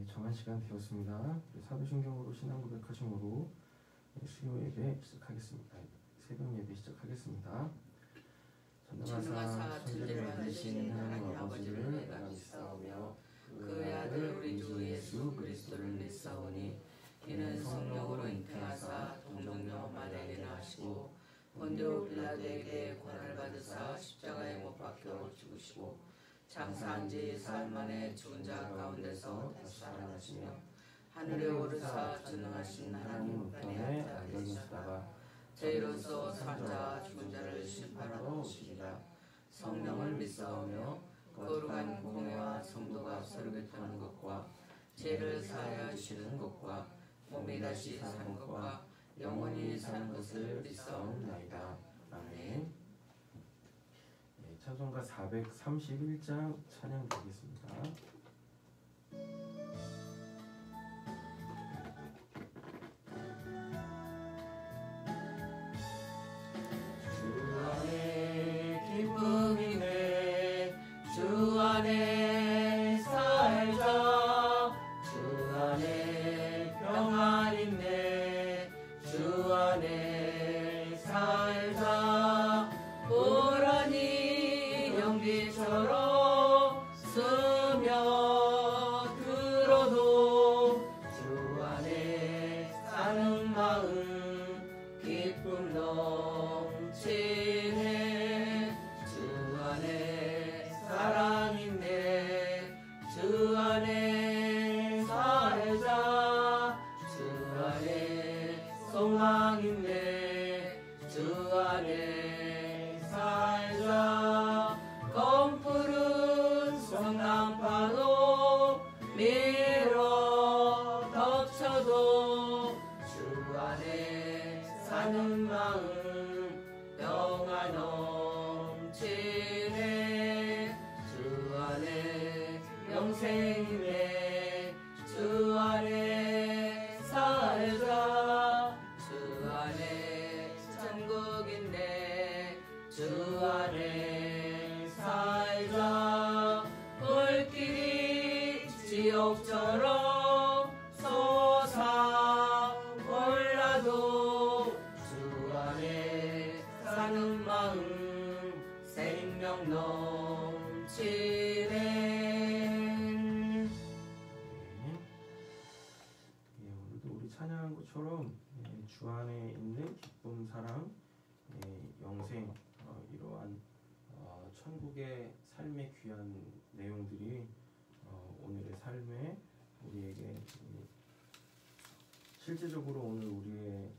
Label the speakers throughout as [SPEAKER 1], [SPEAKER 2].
[SPEAKER 1] 정한 시간 되었습니다. 사도신경으로 신앙 고백하심으로 수요 예배 시작하겠습니다. 새벽 예배 시작하겠습니다. 전능하사 천지를 만드신 하나님 아버지를 내가 믿사오며 그의 아들 우리 주 예수 그리스도를 믿사오니 이는 성령으로 잉태하사 동정녀 마리아에게 나시고 본디오 빌라도에게 고난을 받으사 십자가에 못 박혀 죽으시고 장사한 지 사흘 만에 죽은 자 가운데서 다시 살아나시며 하늘에 오르사 전능하신 하나님 우편에 앉으시다가 저희로서 산자와 죽은 자를 심판하러 오시리라. 성령을 믿사오며 거룩한 공회와 성도가 서로 교통하는 것과 죄를 사하여 주시는 것과 몸이 다시 사는 것과 영원히 사는 것을 믿사옵나이다. 아멘. 찬송가 431장 찬양 드리겠습니다. 주 안에 기쁨이 네 주 안에 살자 주 안에 평안이 네 주 안에 살자 오라니 연기처럼 스며들어도 주 안에 사는 마음 기쁨 넘치네 주 안에 사랑 있네 주 안에 살자 주 안에 소망 있네 주 안에 살자 검푸른 성난파도 밀어 덮쳐도 주 안에 사는 마음 평안 넘치네 주 안에 영생이네 주 안에 살자 주 안에 천국인네 주 안에 살자 불길이 지옥처럼 솟아올라도 주 안에 사는 마음 생명 넘치네. 오늘도 우리 찬양한 것처럼 주 안에 있는 기쁨, 사랑, 영생 이러한 천국의 삶의 귀한 내용들이 오늘의 삶에 우리에게 실제적으로 오늘 우리의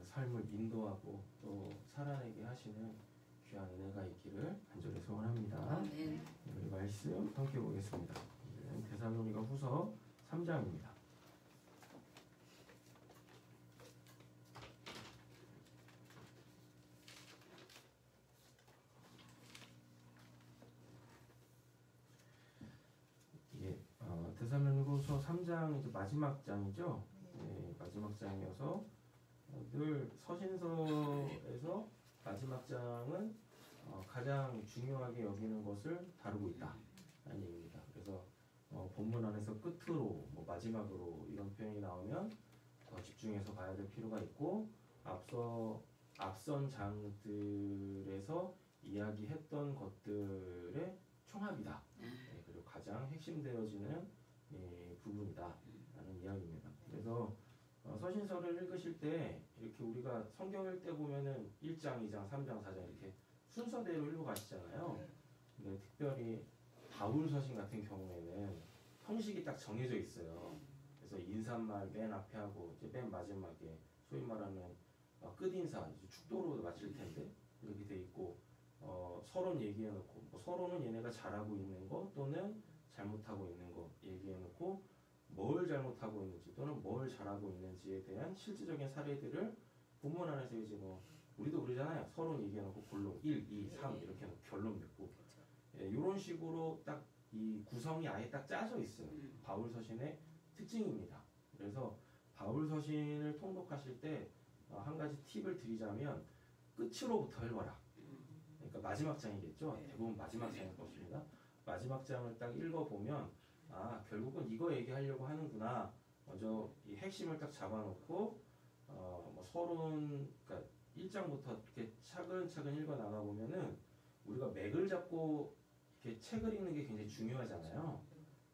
[SPEAKER 1] 삶을 인도하고 또 살아내게 하시는 귀한 은혜가 있기를 간절히 소원합니다. 우리 말씀 함께 보겠습니다. 데살로니가 후서 3장입니다. 데살로니가후서 3장 이제 마지막 장이죠. 마지막 장이어서 늘 서신서에서 마지막 장은 가장 중요하게 여기는 것을 다루고 있다라는 얘기입니다. 그래서 본문 안에서 끝으로 마지막으로 이런 표현이 나오면 더 집중해서 봐야 될 필요가 있고 앞선 장들에서 이야기했던 것들의 총합이다. 그리고 가장 핵심되어지는 부분이다라는 이야기입니다. 그래서 서신서를 읽으실 때 이렇게 우리가 성경 읽을 때 보면은 1장, 2장, 3장, 4장 이렇게 순서대로 읽어가시잖아요. 근데 특별히 바울 서신 같은 경우에는 형식이 딱 정해져 있어요. 그래서 인사말 맨 앞에 하고 이제 맨 마지막에 소위 말하는 끝인사, 축도로 마칠 텐데 이렇게 돼 있고 서론 얘기해놓고 서론은 얘네가 잘하고 있는 거 또는 잘못하고 있는 거 얘기해놓고 뭘 잘못하고 있는지 또는 뭘 잘하고 있는지에 대한 실질적인 사례들을 본문 안에서 이제 우리도 그러잖아요. 서론 얘기해놓고 본론 1, 2, 3 이렇게 해놓고 결론 맺고 이런 식으로 딱 이 구성이 아예 딱 짜져 있어요. 바울 서신의 특징입니다. 그래서 바울 서신을 통독하실 때 한 가지 팁을 드리자면 끝으로부터 읽어라. 그러니까 마지막 장이겠죠. 대부분 마지막 장일 것입니다. 마지막 장을 딱 읽어보면 아 결국은 이거 얘기하려고 하는구나. 먼저 이 핵심을 딱 잡아놓고 뭐 서론 그러니까 1장부터 이렇게 차근차근 읽어 나가 보면은 우리가 맥을 잡고 이렇게 책을 읽는 게 굉장히 중요하잖아요.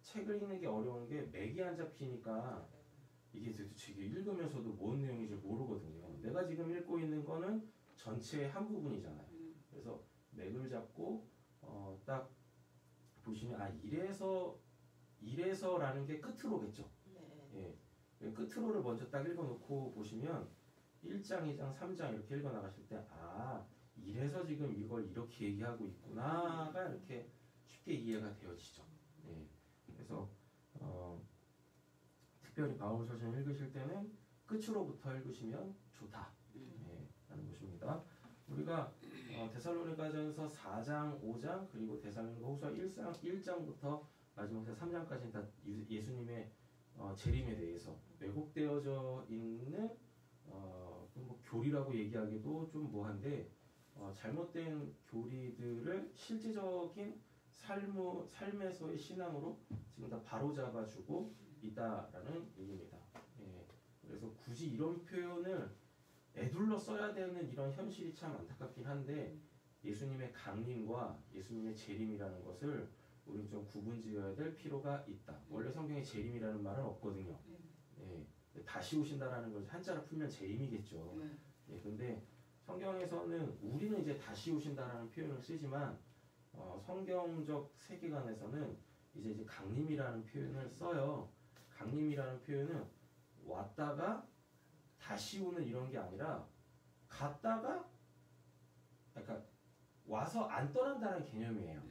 [SPEAKER 1] 책을 읽는 게 어려운 게 맥이 안 잡히니까 이게 도대체 이게 읽으면서도 뭔 내용인지 모르거든요. 내가 지금 읽고 있는 거는 전체의 한 부분이잖아요. 그래서 맥을 잡고 딱 보시면 아 이래서라는 게 끝으로겠죠. 예. 끝으로를 먼저 딱 읽어놓고 보시면 1장, 2장, 3장 이렇게 읽어 나가실 때 아 이래서 지금 이걸 이렇게 얘기하고 있구나가 이렇게 쉽게 이해가 되어지죠. 예. 그래서 특별히 바울서신 읽으실 때는 끝으로부터 읽으시면 좋다. 예, 라는 것입니다. 우리가 데살로니가전서 4장, 5장 그리고 데살로니가후서 1장부터 마지막 3장까지는 다 예수님의 재림에 대해서 왜곡되어져 있는 뭐 교리라고 얘기하기도 좀 뭐한데 잘못된 교리들을 실제적인 삶에서의 신앙으로 지금 다 바로잡아주고 있다라는 얘기입니다. 예, 그래서 굳이 이런 표현을 애둘러 써야 되는 이런 현실이 참 안타깝긴 한데 예수님의 강림과 예수님의 재림이라는 것을 우리는 좀 구분지어야 될 필요가 있다. 원래 성경에 재림이라는 말은 없거든요. 예, 다시 오신다라는 걸 한자로 풀면 재림이겠죠. 예, 근데 성경에서는 우리는 이제 다시 오신다라는 표현을 쓰지만 성경적 세계관에서는 이제 강림이라는 표현을 써요. 강림이라는 표현은 왔다가 다시 오는 이런 게 아니라 갔다가 그러니까 와서 안 떠난다는 개념이에요.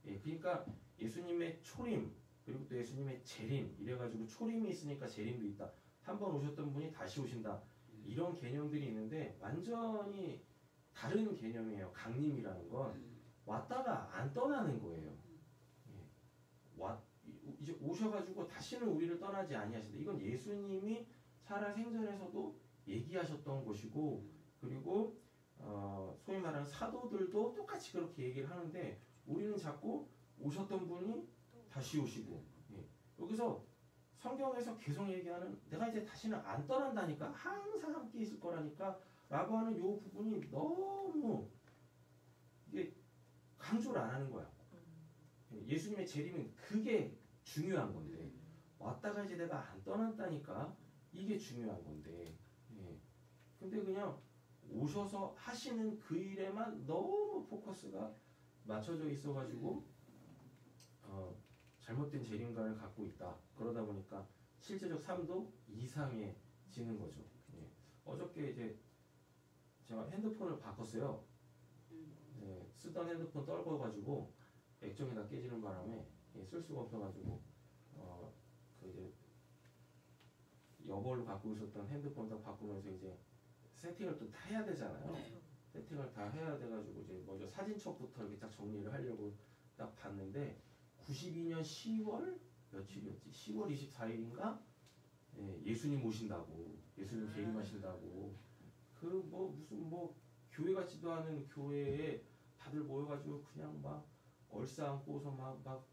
[SPEAKER 1] 예, 그러니까 예수님의 초림 그리고 또 예수님의 재림 이래가지고 초림이 있으니까 재림도 있다. 한 번 오셨던 분이 다시 오신다. 이런 개념들이 있는데 완전히 다른 개념이에요. 강림이라는 건 왔다가 안 떠나는 거예요. 예, 이제 오셔가지고 다시는 우리를 떠나지 아니하신다. 이건 예수님이 살아생전에서도 얘기하셨던 것이고 그리고 소위 말하는 사도들도 똑같이 그렇게 얘기를 하는데 우리는 자꾸 오셨던 분이 다시 오시고 예. 여기서 성경에서 계속 얘기하는 내가 이제 다시는 안 떠난다니까 항상 함께 있을 거라니까 라고 하는 요 부분이 너무 이게 강조를 안 하는 거야. 예수님의 재림은 그게 중요한 건데 왔다가 이제 내가 안 떠난다니까 이게 중요한 건데 예. 근데 그냥 오셔서 하시는 그 일에만 너무 포커스가 맞춰져 있어가지고 잘못된 재림관을 갖고 있다. 그러다 보니까 실제적 삶도 이상해지는 거죠. 예. 어저께 이제 제가 핸드폰을 바꿨어요. 예, 쓰던 핸드폰 떨궈가지고 액정이 다 깨지는 바람에 쓸 수가 없어가지고 그 이제 여벌로 갖고 있었던 핸드폰 다 바꾸면서 이제 세팅을 또 다 해야 되잖아요. 세팅을 다 해야 돼가지고 이제 먼저 사진첩부터 이렇게 딱 정리를 하려고 딱 봤는데 92년 10월 며칠이었지? 10월 24일인가? 예, 예수님 오신다고 예수님 재림하신다고 그 뭐 무슨 뭐 교회 같지도 않은 교회에 다들 모여가지고 그냥 막 얼싸안고서 막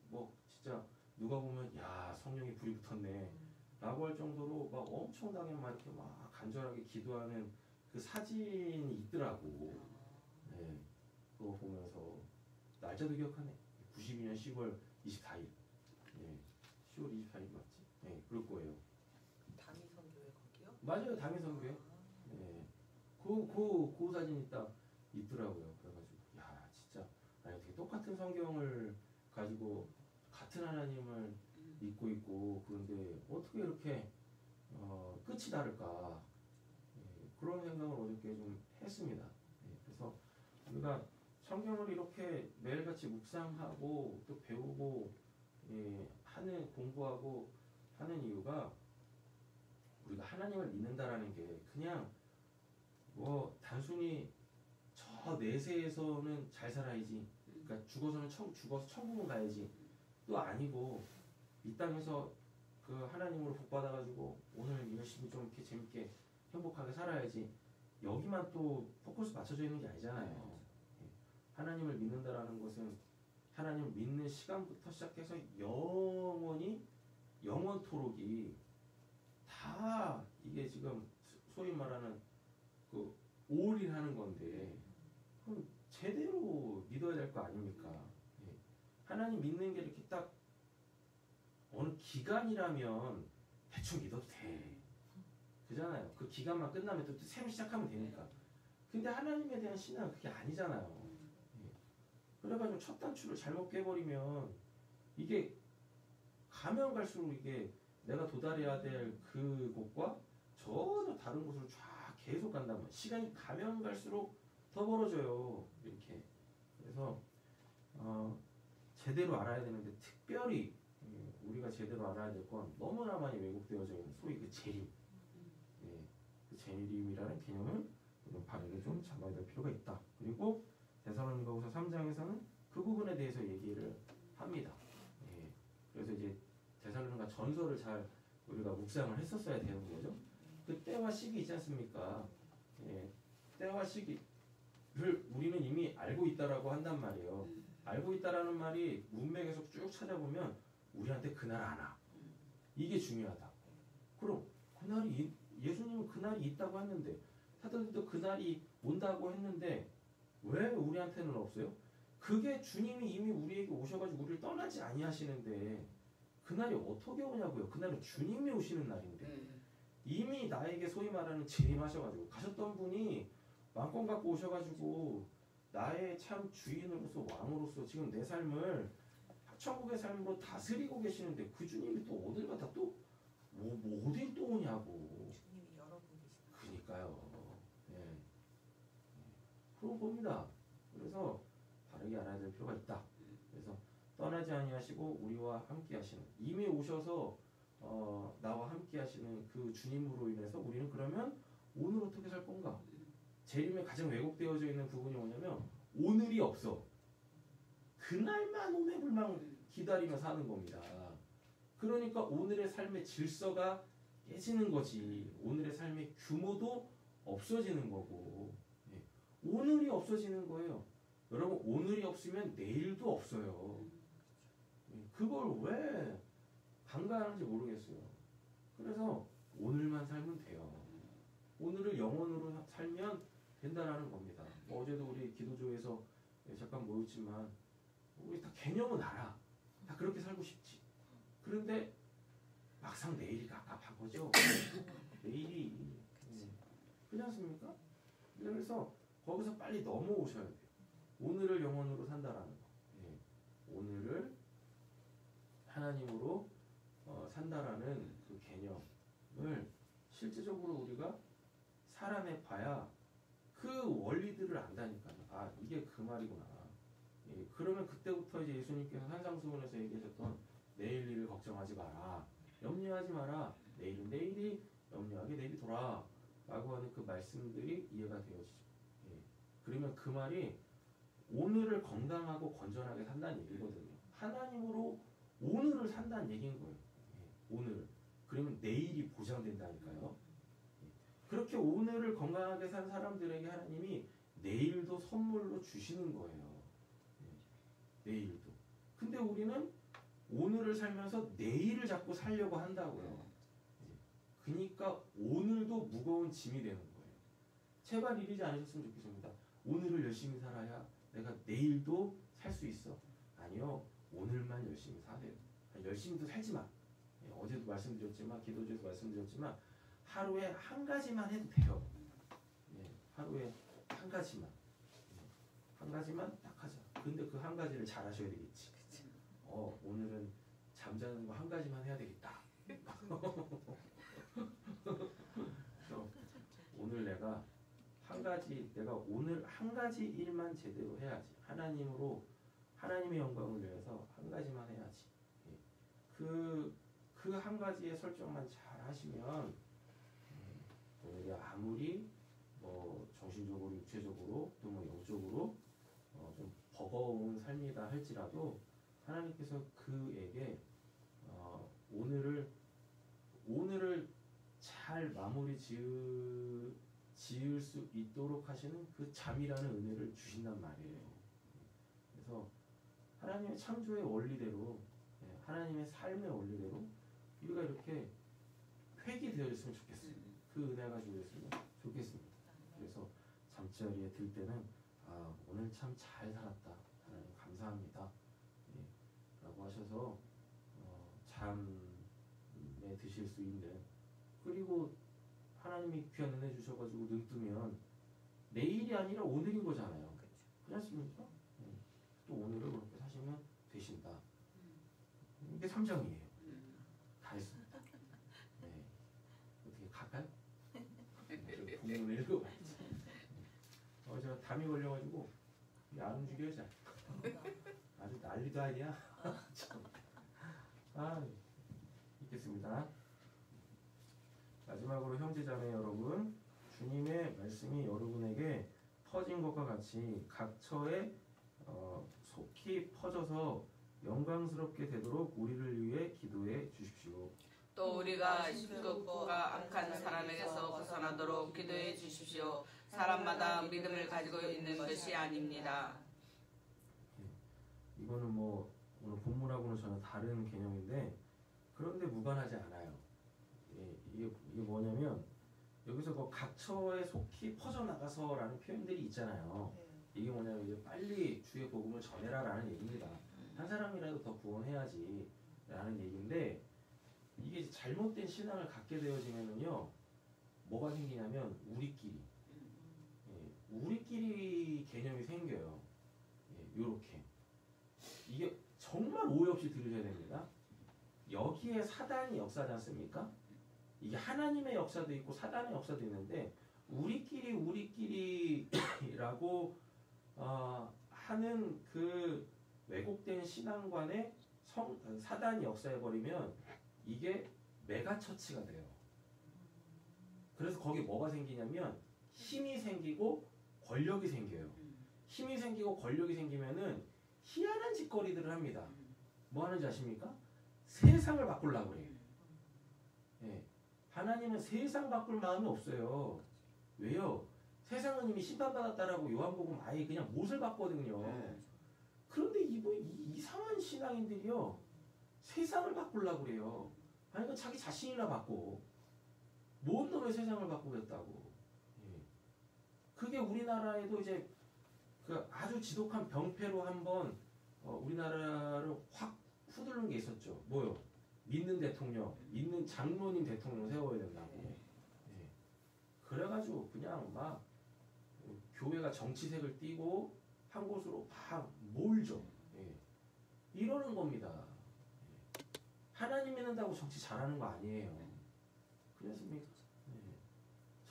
[SPEAKER 1] 뭐 진짜 누가 보면 야 성령이 불이 붙었네 라고 할 정도로 막 엄청나게 막 이렇게 막 간절하게 기도하는 그 사진이 있더라고. 예, 그거 보면서 날짜도 기억하네. 92년 10월 24일. 예, 10월 24일 맞지? 예, 그럴 거예요.
[SPEAKER 2] 담이선교회 거기요?
[SPEAKER 1] 맞아요, 담임선교회. 예, 그 사진이 딱 있더라고요. 그래가지고 야 진짜 아니 어떻게 똑같은 성경을 가지고 같은 하나님을 믿고 있고 그런데 어떻게 이렇게 끝이 다를까? 예, 그런 생각을 어저께 좀 했습니다. 예, 그래서 우리가 성경을 이렇게 매일같이 묵상하고 또 배우고 예, 공부하고 하는 이유가 우리가 하나님을 믿는다라는 게 그냥 뭐 단순히 저 내세에서는 잘 살아야지 그러니까 죽어서 천국은 가야지 또 아니고 이 땅에서 그 하나님으로 복 받아가지고 오늘 열심히 좀 이렇게 재밌게 행복하게 살아야지 여기만 또 포커스 맞춰져 있는 게 아니잖아요. 하나님을 믿는다라는 것은 하나님을 믿는 시간부터 시작해서 영원토록이 다 이게 지금 소위 말하는 그 올인하는 건데 그럼 제대로 믿어야 될 거 아닙니까? 예. 하나님 믿는 게 이렇게 딱 어느 기간이라면 대충 믿어도 돼. 그잖아요. 그 기간만 끝나면 또 새로 시작하면 되니까. 근데 하나님에 대한 신앙은 그게 아니잖아요. 예. 그래가지고 첫 단추를 잘못 깨버리면 이게 가면 갈수록 이게 내가 도달해야 될 그곳과 전혀 다른 곳으로 쫙 계속 간다면 시간이 가면 갈수록 더 멀어져요. 이렇게. 그래서 제대로 알아야 되는데 특별히 우리가 제대로 알아야 될 건 너무나 많이 왜곡되어져 있는 소위 그 재림. 예, 그 재림이라는 개념을 우리는 바르게 좀 잡아야 될 필요가 있다. 그리고 데살로니가후서 3장에서는 그 부분에 대해서 얘기를 합니다. 예, 그래서 이제 데살로니가 전서를 잘 우리가 묵상을 했었어야 되는 거죠. 그 때와 시기 있지 않습니까? 예, 때와 시기를 우리는 이미 알고 있다라고 한단 말이에요. 알고 있다라는 말이 문맥에서 쭉 찾아보면 우리한테 그날 안 와. 이게 중요하다. 그럼 그날이 예수님은 그날이 있다고 했는데 사도들도 그날이 온다고 했는데 왜 우리한테는 없어요? 그게 주님이 이미 우리에게 오셔가지고 우리를 떠나지 아니하시는데 그날이 어떻게 오냐고요. 그날은 주님이 오시는 날인데 이미 나에게 소위 말하는 재림하셔가지고 가셨던 분이 왕권 갖고 오셔가지고 나의 참 주인으로서 왕으로서 지금 내 삶을 천국의 삶으로 다스리고 계시는데 그 주님이 또 어딜 가다 또 어딜 또 오냐고.
[SPEAKER 2] 주님이 여러 분 계시다.
[SPEAKER 1] 그니까요. 예. 그런 겁니다. 그래서 바르게 알아야 될 필요가 있다. 그래서 떠나지 아니하시고 우리와 함께 하시는 이미 오셔서 나와 함께 하시는 그 주님으로 인해서 우리는 그러면 오늘 어떻게 살 건가? 재림에 가장 왜곡되어져 있는 부분이 뭐냐면 오늘이 없어. 그날만 오매불망 기다리며 사는 겁니다. 그러니까 오늘의 삶의 질서가 깨지는 거지. 오늘의 삶의 규모도 없어지는 거고. 예. 오늘이 없어지는 거예요. 여러분 오늘이 없으면 내일도 없어요. 예. 그걸 왜 간과하는지 모르겠어요. 그래서 오늘만 살면 돼요. 오늘을 영원으로 살면 된다라는 겁니다. 어제도 우리 기도조에서 잠깐 모였지만 우리 다 개념은 알아. 다 그렇게 살고 싶지. 그런데 막상 내일이 갑갑한 거죠. 내일이 그렇지 않습니까? 그래서 거기서 빨리 넘어오셔야 돼요. 오늘을 영원으로 산다라는 거. 예. 오늘을 하나님으로 산다라는 그 개념을 실제적으로 우리가 살아내 봐야 그 원리들을 안다니까요. 아 이게 그 말이구나. 예, 그러면 그때부터 이제 예수님께서 산상수훈에서 얘기하셨던 내일 일을 걱정하지 마라. 염려하지 마라. 내일은 내일이 염려하게 내일이 돌아. 라고 하는 그 말씀들이 이해가 되어지죠. 예, 그러면 그 말이 오늘을 건강하고 건전하게 산다는 얘기거든요. 하나님으로 오늘을 산다는 얘기인 거예요. 예, 오늘. 그러면 내일이 보장된다니까요. 예, 그렇게 오늘을 건강하게 산 사람들에게 하나님이 내일도 선물로 주시는 거예요. 내일도. 근데 우리는 오늘을 살면서 내일을 자꾸 살려고 한다고요. 그러니까 오늘도 무거운 짐이 되는 거예요. 제발 이러지 않으셨으면 좋겠습니다. 오늘을 열심히 살아야 내가 내일도 살 수 있어. 아니요. 오늘만 열심히 사세요. 열심히도 살지 마. 어제도 말씀드렸지만 기도주에서 말씀드렸지만 하루에 한 가지만 해도 돼요. 하루에 한 가지만. 한 가지만 딱 하자. 근데 그 한 가지를 잘 하셔야 되겠지. 오늘은 잠자는 거 한 가지만 해야 되겠다. 오늘 내가 오늘 한 가지 일만 제대로 해야지. 하나님의 영광을 위해서 한 가지만 해야지. 그 한 가지의 설정만 잘 하시면 오늘이 아무리 정신적으로, 육체적으로 또 영적으로 좀 버거운 삶이다 할지라도 하나님께서 그에게 오늘을 잘 마무리 지을 수 있도록 하시는 그 잠이라는 은혜를 주신단 말이에요. 그래서 하나님의 창조의 원리대로 하나님의 삶의 원리대로 우리가 이렇게 획이 되어 있으면 좋겠어요. 그 은혜 가지고 있으면 좋겠습니다. 그래서 잠자리에 들 때는 아 오늘 참 잘 살았다. 하나님 감사합니다. 예, 라고 하셔서 잠에 드실 수 있는 그리고 하나님이 귀한 은혜 주셔가지고 눈 뜨면 내일이 아니라 오늘인 거잖아요. 그렇지 않습니까? 또 오늘을 그렇게 사시면 되신다. 이게 3장이에요. 다 했습니다. 네. 어떻게 갈까요? 본문을 읽어봐야지. 제가 담이 걸려가지고 안 움직여야지. 아주 난리도 아니야. 읽겠습니다. 마지막으로 형제자매 여러분, 주님의 말씀이 여러분에게 퍼진 것과 같이 각처에 속히 퍼져서 영광스럽게 되도록 우리를 위해 기도해 주십시오.
[SPEAKER 3] 또 우리가 시끄럽고가 악한 사람에게서 벗어나도록 기도해 주십시오. 사람마다 믿음을 가지고 있는 것이 아닙니다.
[SPEAKER 1] 이거는 뭐 오늘 본문하고는 전혀 다른 개념인데 그런데 무관하지 않아요. 이게 뭐냐면 여기서 그 각처에 속히 퍼져나가서라는 표현들이 있잖아요. 이게 뭐냐면 이제 빨리 주의 복음을 전해라라는 얘기입니다. 한 사람이라도 더 구원해야지 라는 얘기인데 이게 이제 잘못된 신앙을 갖게 되어지면은요 뭐가 생기냐면 우리끼리 개념이 생겨요. 요렇게 이게 정말 오해 없이 들으셔야 됩니다. 여기에 사단이 역사하지 않습니까? 이게 하나님의 역사도 있고 사단의 역사도 있는데 우리끼리라고 하는 그 왜곡된 신앙관에 사단이 역사해버리면 이게 메가처치가 돼요. 그래서 거기 뭐가 생기냐면 힘이 생기고 권력이 생겨요. 힘이 생기고 권력이 생기면은 희한한 짓거리들을 합니다. 뭐 하는지 아십니까? 세상을 바꾸려고 그래요. 예. 하나님은 세상 바꿀 마음이 없어요. 왜요? 세상은 이미 심판받았다라고 요한복음 아예 그냥 못을 봤거든요. 그런데 이상한 신앙인들이요 세상을 바꾸려고 그래요. 아니 그 자기 자신이나 바꿔. 뭔 놈의 세상을 바꾸겠다고. 예. 그게 우리나라에도 이제 그 아주 지독한 병폐로 한번 우리나라를 확 후들른 게 있었죠. 뭐요? 믿는 대통령, 믿는 장로님 대통령 세워야 된다고. 예. 그래가지고 그냥 막 교회가 정치색을 띠고 한 곳으로 막 몰죠. 예. 이러는 겁니다. 예. 하나님 믿는다고 정치 잘하는 거 아니에요. 그렇습니까? 예.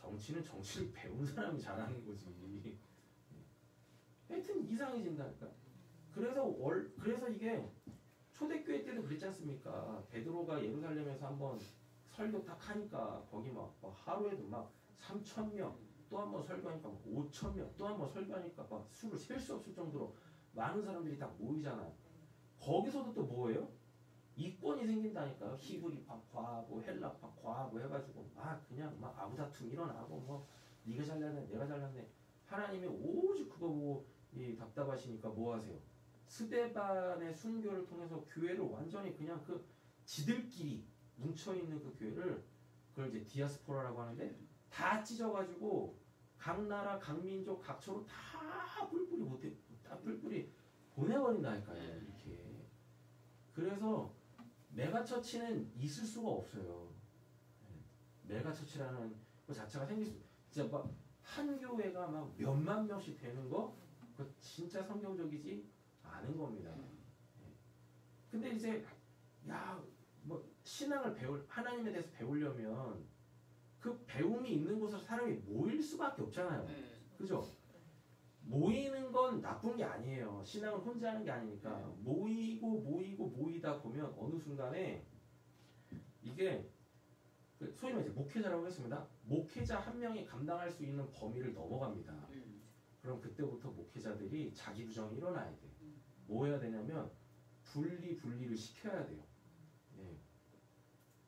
[SPEAKER 1] 정치는 정치를 배운 사람이 잘하는 거지. 예. 하여튼 이상해진다니까. 그래서 이게 초대교회 때도 그랬지 않습니까? 베드로가 예루살렘에서 한번 설교 딱 하니까 거기 막 하루에도 막 3,000명 또 한 번 설교하니까 막 5,000명 또 한 번 설교하니까 막 수를 셀 수 없을 정도로 많은 사람들이 딱 모이잖아요. 거기서도 또 뭐예요? 이권이 생긴다니까요. 히브리파 과하고 헬라파 과하고 해가지고 막 그냥 막 아부다툼 일어나고 뭐 네가 잘났네 내가 잘났네. 하나님이 오직 그거 보고 답답하시니까 뭐 하세요? 스데반의 순교를 통해서 교회를 완전히 그냥 그 지들끼리 뭉쳐있는 그 교회를 그걸 이제 디아스포라라고 하는데 다 찢어가지고 각 나라 각 민족 각처로 다 뿔뿔이 보내버린다니까요. 이렇게. 그래서 메가처치는 있을 수가 없어요. 메가처치라는 그 자체가 생길 수 진짜 막 한 교회가 막 몇만 명씩 되는 거 그거 진짜 성경적이지 않은 겁니다. 근데 이제 뭐 신앙을 하나님에 대해서 배우려면 그 배움이 있는 곳에서 사람이 모일 수밖에 없잖아요. 그죠? 모이는 건 나쁜 게 아니에요. 신앙을 혼자 하는 게 아니니까 모이다 보면 어느 순간에 이게 소위 말해 목회자라고 하겠습니다. 목회자 한 명이 감당할 수 있는 범위를 넘어갑니다. 그럼 그때부터 목회자들이 자기 부정이 일어나야 돼. 뭐 해야 되냐면 분리를 시켜야 돼요. 예.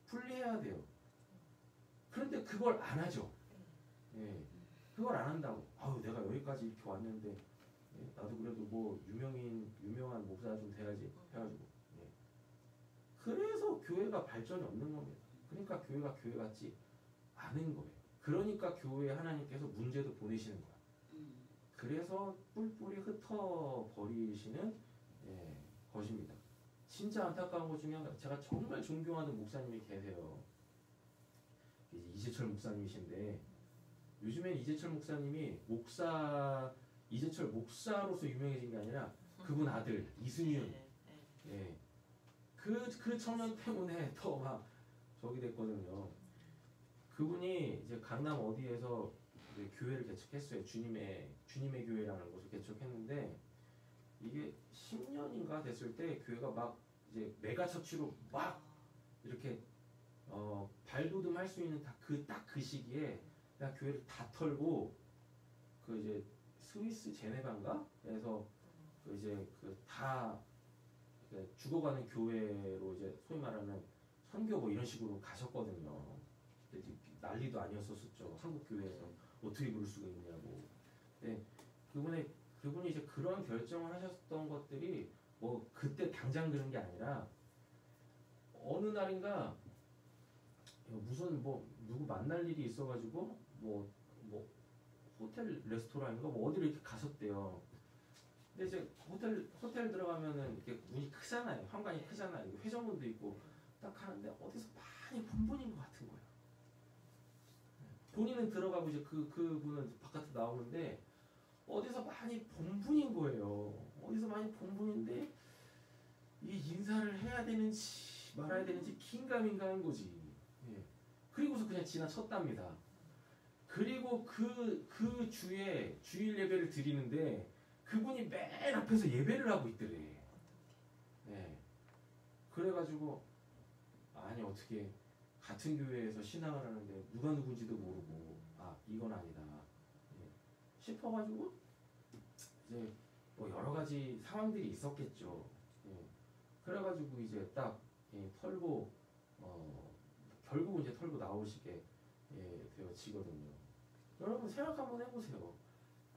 [SPEAKER 1] 분리해야 돼요. 그런데 그걸 안 하죠. 예. 그걸 안 한다고. 아유 내가 여기까지 이렇게 왔는데 예. 나도 그래도 뭐 유명한 목사 좀 돼야지 해가지고. 예. 그래서 그래서 교회가 발전이 없는 겁니다. 그러니까 교회가 교회 같지 않은 거예요. 그러니까 교회에 하나님께서 문제도 보내시는 거야. 그래서 뿔뿔이 흩어 버리시는 것입니다. 진짜 안타까운 것 중에 하나, 제가 정말 존경하는 목사님이 계세요. 이재철 목사님이신데, 요즘엔 이재철 목사님이 이재철 목사로서 유명해진 게 아니라 그분 아들 이승윤, 그 청년 때문에 더 막 저기 됐거든요. 그분이 이제 강남 어디에서 이제 교회를 개척했어요. 주님의 교회라는 곳을 개척했는데, 이게 10년인가 됐을 때 교회가 막 이제 메가처치로 막 이렇게 발돋움 할 수 있는 딱 그 시기에 그냥 교회를 다 털고 그 이제 스위스 제네바인가? 그래서 그 이제 다 죽어가는 교회로 이제 소위 말하는 선교 뭐 이런 식으로 가셨거든요. 난리도 아니었었죠. 한국 교회에서 어떻게 그럴 수가 있냐고. 근데 그분이 이제 그런 결정을 하셨던 것들이 뭐 그때 당장 그런 게 아니라 어느 날인가 무슨 뭐 누구 만날 일이 있어가지고 뭐 호텔 레스토랑인가 뭐 어디를 이렇게 가셨대요. 근데 이제 호텔 들어가면은 이렇게 문이 크잖아요. 현관이 크잖아요. 회전문도 있고 딱 하는데 어디서 많이 본 분인 것 같은 거예요. 본인은 들어가고 이제 그분은 바깥에 나오는데 어디서 많이 본 분인 거예요. 어디서 많이 본 분인데 이 인사를 해야 되는지 말아야 되는지 긴가민가한 거지. 그리고서 그냥 지나쳤답니다. 그리고 그 주에 주일 예배를 드리는데 그분이 맨 앞에서 예배를 하고 있더래. 그래가지고 아니 어떻게 같은 교회에서 신앙을 하는데 누가 누군지도 모르고 이건 아니다 싶어가지고 이제 뭐 여러 가지 상황들이 있었겠죠. 그래가지고 이제 딱 털고 결국 이제 털고 나오시게 되어지거든요. 여러분 생각 한번 해보세요.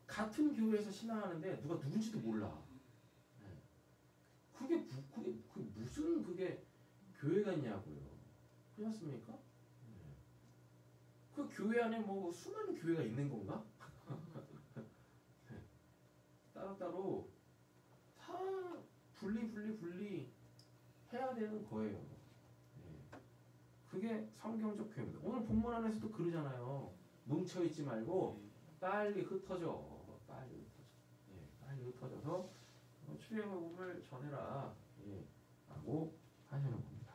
[SPEAKER 1] 같은 교회에서 신앙하는데 누가 누군지도 몰라. 그게 무슨 그게 교회가 있냐고요. 그렇지 않습니까? 그 교회 안에 뭐 수많은 교회가 있는 건가? 따로따로 다 분리 해야 되는 거예요. 그게 성경적 교회입니다. 오늘 본문 안에서도 그러잖아요. 뭉쳐있지 말고 빨리 흩어져. 빨리 흩어져서 출애굽을 전해라 라고 하시는 겁니다.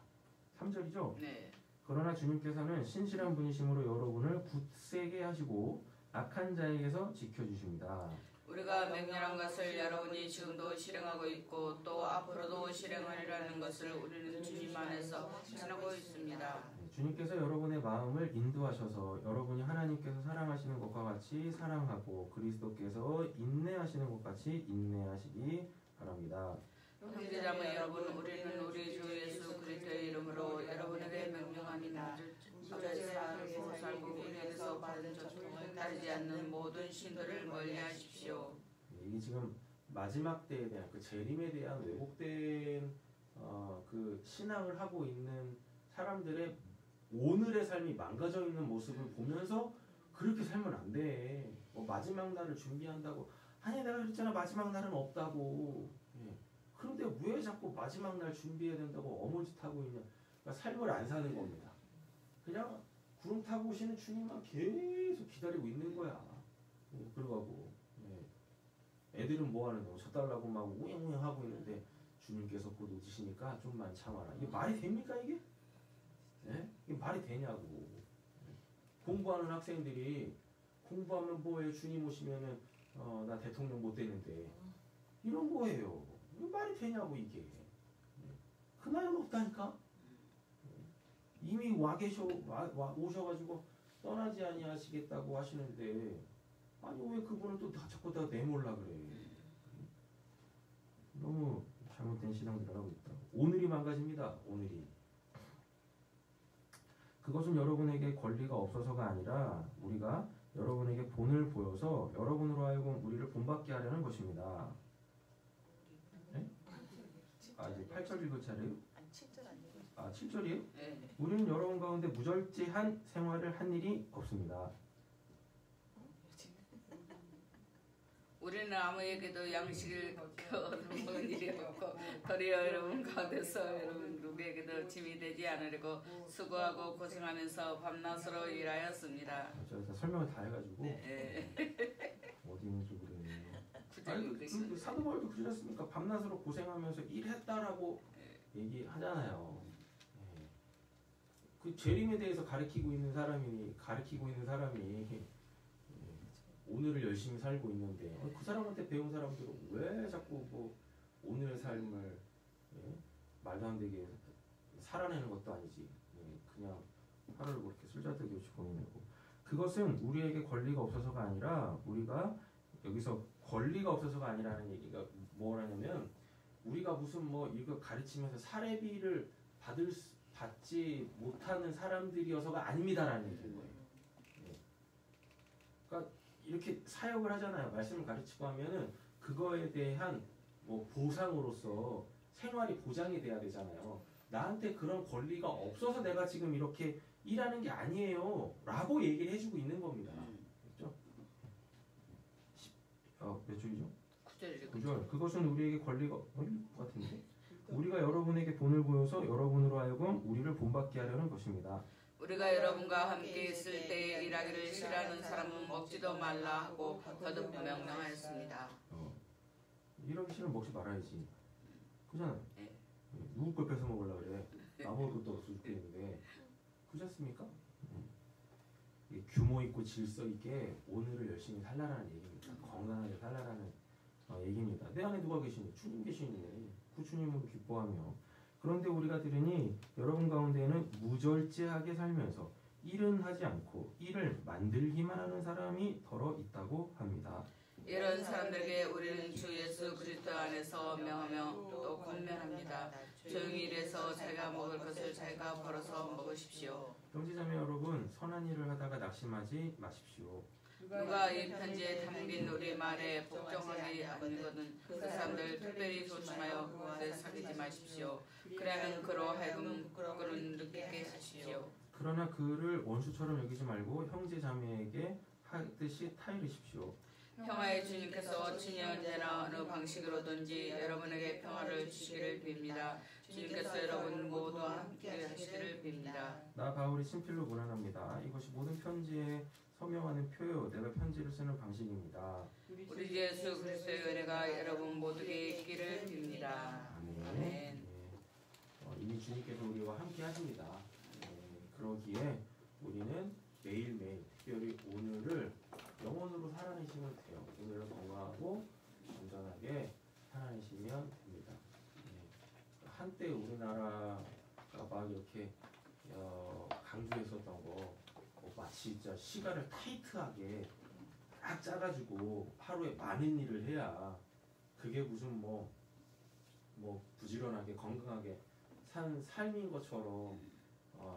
[SPEAKER 1] 3절이죠?
[SPEAKER 3] 네.
[SPEAKER 1] 그러나 주님께서는 신실한 분이심으로 여러분을 굳세게 하시고 악한 자에게서 지켜주십니다.
[SPEAKER 3] 우리가 맹렬한 것을 여러분이 지금도 실행하고 있고 또 앞으로도 실행하리라는 것을 우리는 주님 안에서 확신하고 있습니다.
[SPEAKER 1] 주님께서 여러분의 마음을 인도하셔서 여러분이 하나님께서 사랑하시는 것과 같이 사랑하고 그리스도께서 인내하시는 것 같이 인내하시기 바랍니다.
[SPEAKER 3] 형제자매 여러분, 우리는 우리 주 예수 그리스도의 이름으로 여러분에게 명령합니다. 주의 사랑으로 살고 우리에게서 받은 전통을 따르지 않는 모든 신들을 멀리하십시오.
[SPEAKER 1] 이게 지금 마지막 때에 대한 그 재림에 대한 왜곡된 그 신앙을 하고 있는 사람들의 오늘의 삶이 망가져 있는 모습을 보면서 그렇게 살면 안 돼. 뭐 마지막 날을 준비한다고. 아니 내가 그랬잖아 마지막 날은 없다고. 그런데 왜 자꾸 마지막 날 준비해야 된다고 어물짓하고 있냐. 그러니까 삶을 안 사는 겁니다. 그냥 구름 타고 오시는 주님만 계속 기다리고 있는 거야. 그러고 애들은 뭐 하는 거야. 져달라고 막 우영우영 하고 있는데 주님께서 곧 오시니까 좀만 참아라. 이게 말이 됩니까 이게? 이게 말이 되냐고. 공부하는 학생들이 공부하면 뭐해요? 주님 오시면은 나 대통령 못 되는데 이런 거예요. 이게 말이 되냐고 이게. 그 말은 없다니까. 이미 오셔가지고 떠나지 아니하시겠다고 하시는데 아니 왜 그분을 또 자꾸 다 내몰라 그래. 너무 잘못된 신앙들을 하고 있다. 오늘이 망가집니다. 오늘이. 그것은 여러분에게 권리가 없어서가 아니라 우리가 여러분에게 본을 보여서 여러분으로 하여금 우리를 본받게 하려는 것입니다. 네? 이제 8절 읽을 차례요?
[SPEAKER 2] 아니 7절 아니고
[SPEAKER 1] 7절이에요?
[SPEAKER 3] 네.
[SPEAKER 1] 우리는 여러분 가운데 무절제한 생활을 한 일이 없습니다.
[SPEAKER 3] 우리는 아무에게도 양식을 얻어먹은 일이 없고 도리어 여러분 가운데서 여러분 누구에게도 짐이 되지 않으려고 수고하고 고생하면서 밤낮으로 일하였습니다.
[SPEAKER 1] 제가 설명을 다 해가지고
[SPEAKER 3] 네.
[SPEAKER 1] 어디 있는지 모르겠네요.
[SPEAKER 3] 구절이
[SPEAKER 1] 그 사도 바울도 그러지 않습니까? 밤낮으로 고생하면서 일했다라고 얘기하잖아요. 예. 그 재림에 대해서 가르치고 있는 사람이 오늘을 열심히 살고 있는데 그 사람한테 배운 사람들은 왜 자꾸 뭐 오늘의 삶을 말도 안 되게 살아내는 것도 아니지 그냥 하루를 그렇게 술자들이 없이 보내는 거. 그것은 우리에게 권리가 없어서가 아니라 우리가 여기서 권리가 없어서가 아니라는 얘기가 뭐라냐면 우리가 무슨 뭐 이거 가르치면서 사례비를 받지 못하는 사람들이어서가 아닙니다라는 얘기인 거예요. 그러니까 이렇게 사역을 하잖아요. 말씀을 가르치고 하면은 그거에 대한 뭐 보상으로서 생활이 보장이 돼야 되잖아요. 나한테 그런 권리가 없어서 내가 지금 이렇게 일하는 게 아니에요 라고 얘기를 해주고 있는 겁니다. 그렇죠? 몇 줄이죠? 9절. 그것은 우리에게 권리가 같은데 우리가 여러분에게 본을 보여서 여러분으로 하여금 우리를 본받게 하려는 것입니다.
[SPEAKER 3] 우리가 여러분과 함께 있을 때 일하기를 싫어하는 사람은 먹지도 말라 하고 거듭 명령하였습니다.
[SPEAKER 1] 일하기 싫으면 먹지 말아야지. 그잖아요.
[SPEAKER 3] 네.
[SPEAKER 1] 누구 걸 뺏어 먹으려고 그래. 나 먹을 것도 없어 죽겠는데. 그렇지 않습니까? 규모 있고 질서 있게 오늘을 열심히 살라라는 얘기입니다. 건강하게 살라라는 얘기입니다. 내 안에 누가 계시니? 주님 계시니. 그 주님으로 기뻐하며. 그런데 우리가 들으니 여러분 가운데는 무절제하게 살면서 일은 하지 않고 일을 만들기만 하는 사람이 더러 있다고 합니다.
[SPEAKER 3] 이런 사람들에게 우리는 주 예수 그리스도 안에서 명하며 또 권면합니다. 조용히 일해서 자기가 먹을 것을 자기가 벌어서 먹으십시오.
[SPEAKER 1] 형제자매 여러분, 선한 일을 하다가 낙심하지 마십시오.
[SPEAKER 3] 누가 이 편지에 담긴 우리 말에 복종하지 않는 것은 그 사람들 특별히 조심하여 그것에 사귀지 마십시오. 그러면 그로 하여금 부끄러움을 느끼게 하십시오.
[SPEAKER 1] 그러나 그를 원수처럼 여기지 말고 형제자매에게 하듯이 타이르십시오.
[SPEAKER 3] 평화의 주님께서 친히 언제나 어느 방식으로든지 여러분에게 평화를 주시기를 빕니다. 주님께서 여러분 모두와 함께 하시기를 빕니다.
[SPEAKER 1] 나 바울이 친필로 문안합니다. 이것이 모든 편지에 서명하는 표요 내가 편지를 쓰는 방식입니다.
[SPEAKER 3] 우리 주 예수 그리스도의 은혜가 여러분 모두에게 있기를 빕니다. 아멘.
[SPEAKER 1] 이미 주님께서 우리와 함께 하십니다. 그러기에 우리는 매일매일 특별히 오늘을 영혼으로 살아내시면 돼요. 오늘을 건강하고 안전하게 살아내시면 됩니다. 한때 우리나라가 막 이렇게 강조했었던 거 마치 진짜 시간을 타이트하게 딱 짜가지고 하루에 많은 일을 해야 그게 무슨 뭐 부지런하게 건강하게 산 삶인 것처럼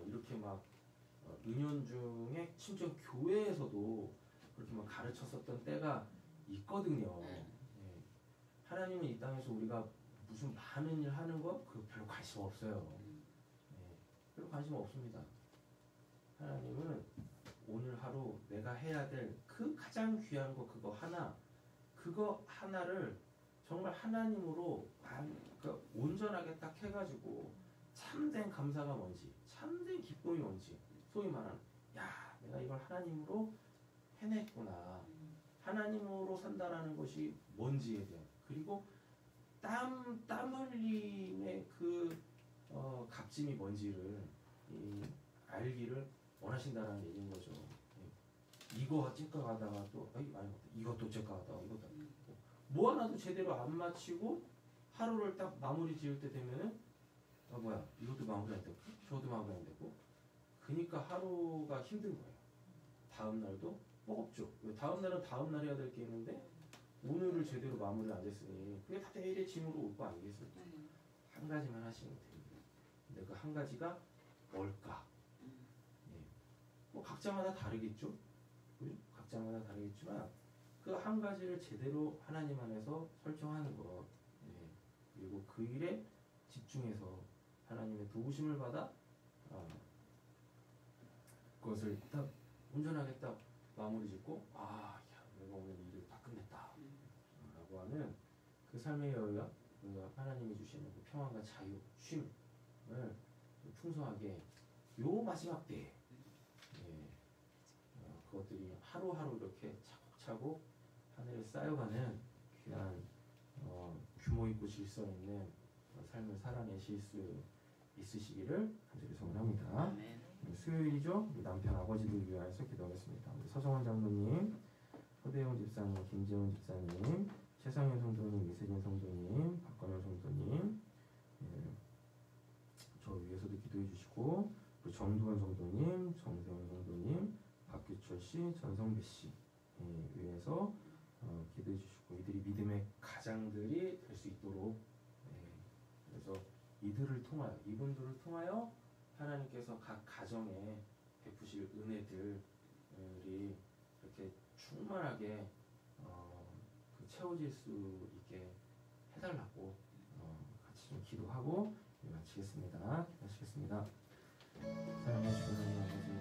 [SPEAKER 1] 이렇게 막 은연중에 심지어 교회에서도 그렇게 막 가르쳤었던 때가 있거든요. 하나님은 이 땅에서 우리가 무슨 많은 일 하는 거 그거 별로 관심 없어요. 별로 관심 없습니다. 하나님은 오늘 하루 내가 해야 될 그 가장 귀한 거 그거 하나를 정말 하나님으로 온전하게 딱 해가지고 참된 감사가 뭔지 참된 기쁨이 뭔지 소위 말하는 내가 이걸 하나님으로 해냈구나 하나님으로 산다라는 것이 뭔지에 대한 그리고 땀 흘림의 그 값짐이 뭔지를 알기를 원하신다라는 얘기인 거죠. 이거 찔까 가다가 또 이것도 찔까 가다가 이것도 뭐 하나도 제대로 안 마치고 하루를 딱 마무리 지을 때 되면은 이것도 마무리 안 됐고 저것도 마무리 안 됐고 그러니까 하루가 힘든 거예요. 다음 날도 버겁죠. 다음 날은 다음 날 해야 될 게 있는데 오늘을 제대로 마무리 안 했으니 그게 다 내일의 짐으로 올 거 아니겠습니까? 한 가지만 하시면 됩니다. 근데 그 한 가지가 뭘까? 뭐 각자마다 다르겠죠. 그죠? 각자마다 다르겠지만 그 한 가지를 제대로 하나님 안에서 설정하는 것 그리고 그 일에 집중해서 하나님의 도우심을 받아 그것을 딱 온전하게 딱 마무리 짓고 내가 오늘 일을 다 끝냈다 라고 하는 그 삶의 여유와 그 하나님이 주시는 그 평안과 자유, 쉼을 풍성하게 요 마지막 때에 그것들이 하루하루 이렇게 차곡차곡 하늘에 쌓여가는 귀한 규모 있고 질서 있는 삶을 살아내실 수 있으시기를 간절히 소원합니다. 수요일이죠. 우리 남편 아버지들 위하여서 기도하겠습니다. 우리 서정원 장로님, 허대영 집사님, 김재훈 집사님, 최상현 성도님, 이세진 성도님, 박건영 성도님, 저 위해서도 기도해 주시고, 또 정두원 성도님, 정세원 성도님, 박규철 씨, 전성배 씨 위해서 기도해 주시고, 이들이 믿음의 가장들이 될 수 있도록 그래서 이분들을 통하여 하나님께서 각 가정에 베푸실 은혜들이 이렇게 충만하게 채워질 수 있게 해달라고 같이 좀 기도하고 마치겠습니다. 기도하시겠습니다. 사랑하시는 하나님 아버지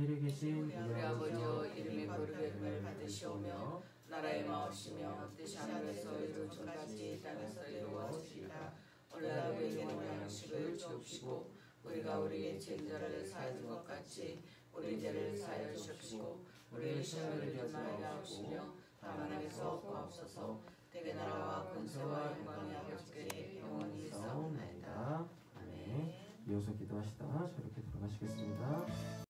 [SPEAKER 1] 하늘에 계신
[SPEAKER 3] 우리 아버지여 이름이 거룩함을 받으시오며 나라의 마옵시며 뜻이 하늘에서 이루어진 같이 땅에서 이루어지리라. 오늘 우리에게 원하는 양식을 주옵시고 우리가 우리의 죄인들을 사하는 것 같이 우리 죄를 사하여 주옵시고 우리의 시험을 들지 말게 하옵시며 다만 악에서 구하옵소서. 대개 나라와 권세와 영광이 아버지께 영원히 있사옵나이다.
[SPEAKER 1] 아멘. 이어서 기도하시다 저렇게 돌아가시겠습니다.